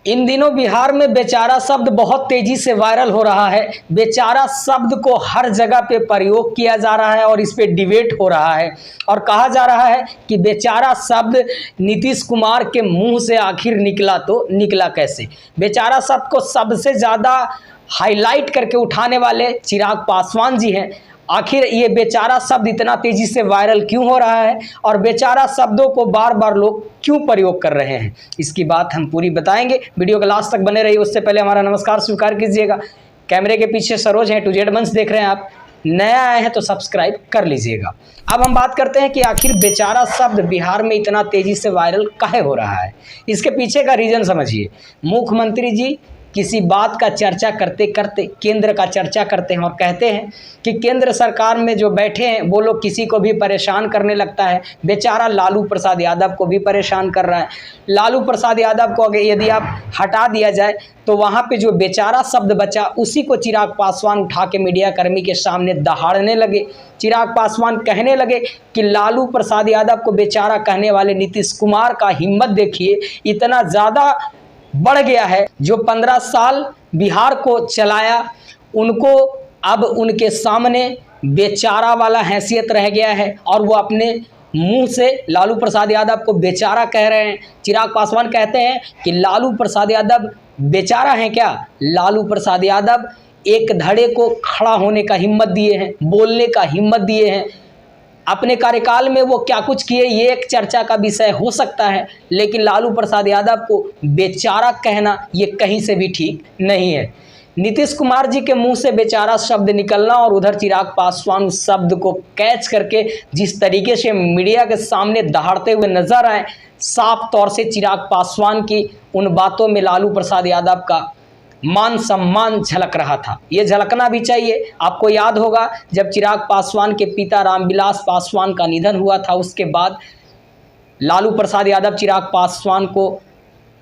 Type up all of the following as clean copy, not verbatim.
इन दिनों बिहार में बेचारा शब्द बहुत तेजी से वायरल हो रहा है। बेचारा शब्द को हर जगह पे प्रयोग किया जा रहा है और इस पे डिबेट हो रहा है और कहा जा रहा है कि बेचारा शब्द नीतीश कुमार के मुंह से आखिर निकला तो निकला कैसे। बेचारा शब्द को सबसे ज़्यादा हाईलाइट करके उठाने वाले चिराग पासवान जी हैं। आखिर ये बेचारा शब्द इतना तेजी से वायरल क्यों हो रहा है और बेचारा शब्दों को बार बार लोग क्यों प्रयोग कर रहे हैं, इसकी बात हम पूरी बताएंगे। वीडियो के लास्ट तक बने रहिए। उससे पहले हमारा नमस्कार स्वीकार कीजिएगा। कैमरे के पीछे सरोज हैं, A to Z मंच देख रहे हैं आप। नया आए हैं तो सब्सक्राइब कर लीजिएगा। अब हम बात करते हैं कि आखिर बेचारा शब्द बिहार में इतना तेजी से वायरल काहे हो रहा है। इसके पीछे का रीज़न समझिए। मुख्यमंत्री जी किसी बात का चर्चा करते करते केंद्र का चर्चा करते हैं और कहते हैं कि केंद्र सरकार में जो बैठे हैं वो लोग किसी को भी परेशान करने लगता है। बेचारा लालू प्रसाद यादव को भी परेशान कर रहा है। लालू प्रसाद यादव को यदि आप हटा दिया जाए तो वहाँ पे जो बेचारा शब्द बचा उसी को चिराग पासवान उठा के मीडिया कर्मी के सामने दहाड़ने लगे। चिराग पासवान कहने लगे कि लालू प्रसाद यादव को बेचारा कहने वाले नीतीश कुमार का हिम्मत देखिए, इतना ज़्यादा बढ़ गया है। जो 15 साल बिहार को चलाया उनको अब उनके सामने बेचारा वाला हैसियत रह गया है और वो अपने मुंह से लालू प्रसाद यादव को बेचारा कह रहे हैं। चिराग पासवान कहते हैं कि लालू प्रसाद यादव बेचारा हैं क्या? लालू प्रसाद यादव एक धड़े को खड़ा होने का हिम्मत दिए हैं, बोलने का हिम्मत दिए हैं। अपने कार्यकाल में वो क्या कुछ किए ये एक चर्चा का विषय हो सकता है, लेकिन लालू प्रसाद यादव को बेचारा कहना ये कहीं से भी ठीक नहीं है। नीतीश कुमार जी के मुंह से बेचारा शब्द निकलना और उधर चिराग पासवान उस शब्द को कैच करके जिस तरीके से मीडिया के सामने दहाड़ते हुए नजर आए, साफ तौर से चिराग पासवान की उन बातों में लालू प्रसाद यादव का मान सम्मान झलक रहा था। ये झलकना भी चाहिए। आपको याद होगा जब चिराग पासवान के पिता रामविलास पासवान का निधन हुआ था, उसके बाद लालू प्रसाद यादव चिराग पासवान को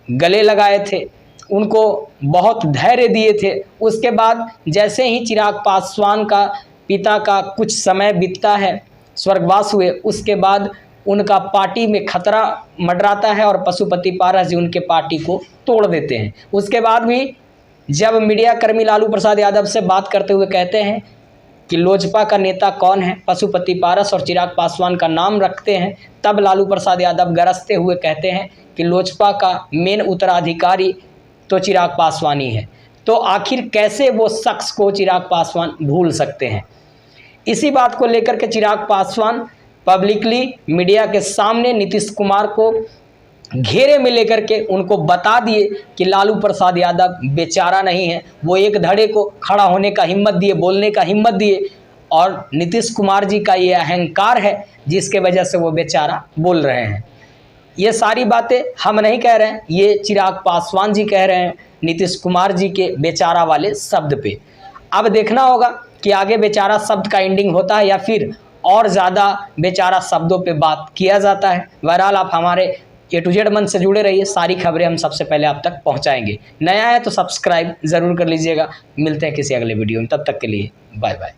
गले लगाए थे, उनको बहुत धैर्य दिए थे। उसके बाद जैसे ही चिराग पासवान का पिता का कुछ समय बीतता है, स्वर्गवास हुए, उसके बाद उनका पार्टी में खतरा मंडराता है और पशुपति पारस जी उनके पार्टी को तोड़ देते हैं। उसके बाद भी जब मीडिया कर्मी लालू प्रसाद यादव से बात करते हुए कहते हैं कि लोजपा का नेता कौन है, पशुपति पारस और चिराग पासवान का नाम रखते हैं, तब लालू प्रसाद यादव गरजते हुए कहते हैं कि लोजपा का मेन उत्तराधिकारी तो चिराग पासवान ही है। तो आखिर कैसे वो शख्स को चिराग पासवान भूल सकते हैं? इसी बात को लेकर के चिराग पासवान पब्लिकली मीडिया के सामने नीतीश कुमार को घेरे में लेकर के उनको बता दिए कि लालू प्रसाद यादव बेचारा नहीं है, वो एक धड़े को खड़ा होने का हिम्मत दिए, बोलने का हिम्मत दिए और नीतीश कुमार जी का ये अहंकार है जिसके वजह से वो बेचारा बोल रहे हैं। ये सारी बातें हम नहीं कह रहे हैं, ये चिराग पासवान जी कह रहे हैं नीतीश कुमार जी के बेचारा वाले शब्द पे। अब देखना होगा कि आगे बेचारा शब्द का एंडिंग होता है या फिर और ज़्यादा बेचारा शब्दों पे बात किया जाता है। बहरहाल आप हमारे A to Z मंच से जुड़े रहिए, सारी खबरें हम सबसे पहले आप तक पहुंचाएंगे। नया है तो सब्सक्राइब ज़रूर कर लीजिएगा। मिलते हैं किसी अगले वीडियो में, तब तक के लिए बाय बाय।